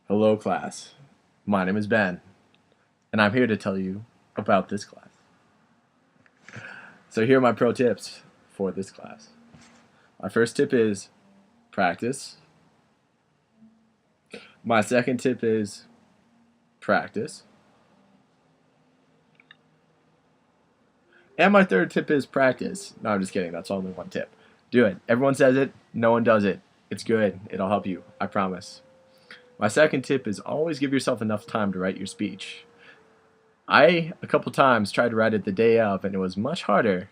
Hello, class. My name is Ben, and I'm here to tell you about this class. So, here are my pro tips for this class. My first tip is practice. My second tip is practice. And my third tip is practice. No, I'm just kidding. That's only one tip. Do it. Everyone says it, no one does it. It's good. It'll help you. I promise. My second tip is always give yourself enough time to write your speech. A couple times, tried to write it the day of, and it was much harder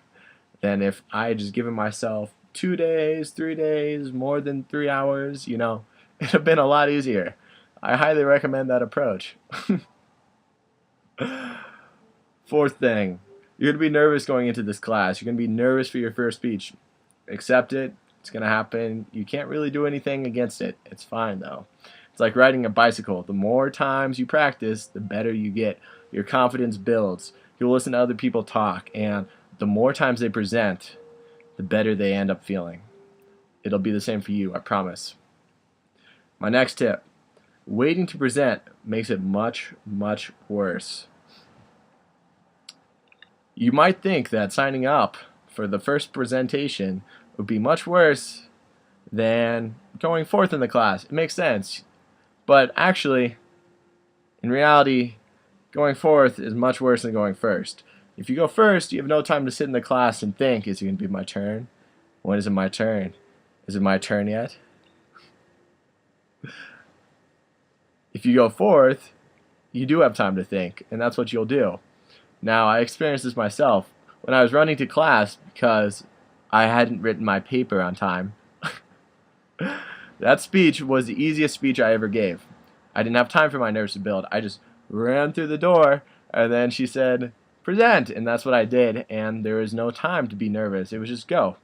than if I had just given myself 2 days, 3 days, more than 3 hours. It'd have been a lot easier. I highly recommend that approach. Fourth thing, you're going to be nervous going into this class. You're going to be nervous for your first speech. Accept it. It's going to happen. You can't really do anything against it. It's fine, though. It's like riding a bicycle. The more times you practice, the better you get. Your confidence builds. You'll listen to other people talk, and the more times they present, the better they end up feeling. It'll be the same for you, I promise. My next tip, waiting to present makes it much, much worse. You might think that signing up for the first presentation would be much worse than going fourth in the class. It makes sense. But actually, in reality, going fourth is much worse than going first. If you go first, you have no time to sit in the class and think, is it going to be my turn? When is it my turn? Is it my turn yet? If you go fourth, you do have time to think, and that's what you'll do. Now, I experienced this myself when I was running to class because I hadn't written my paper on time. That speech was the easiest speech I ever gave. I didn't have time for my nerves to build. I just ran through the door, and then she said, present, and that's what I did, and there was no time to be nervous. It was just go.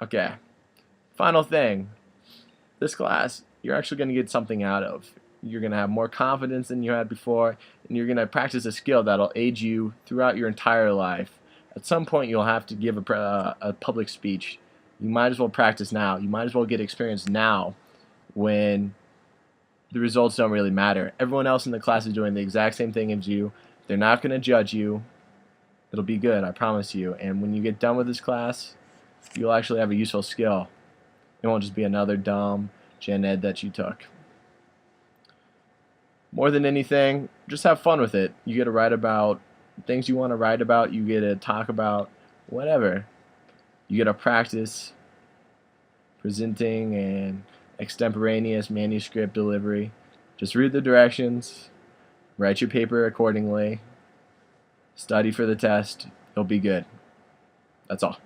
Okay, final thing. This class, you're actually going to get something out of. You're going to have more confidence than you had before, and you're going to practice a skill that'll aid you throughout your entire life. At some point, you'll have to give a public speech. You might as well practice now. You might as well get experience now when the results don't really matter. Everyone else in the class is doing the exact same thing as you. They're not going to judge you. It'll be good, I promise you. And when you get done with this class, you'll actually have a useful skill. It won't just be another dumb gen ed that you took. More than anything, just have fun with it. You get to write about things you want to write about. You get to talk about whatever. You get to practice presenting and extemporaneous manuscript delivery. Just read the directions, write your paper accordingly, study for the test. It'll be good. That's all.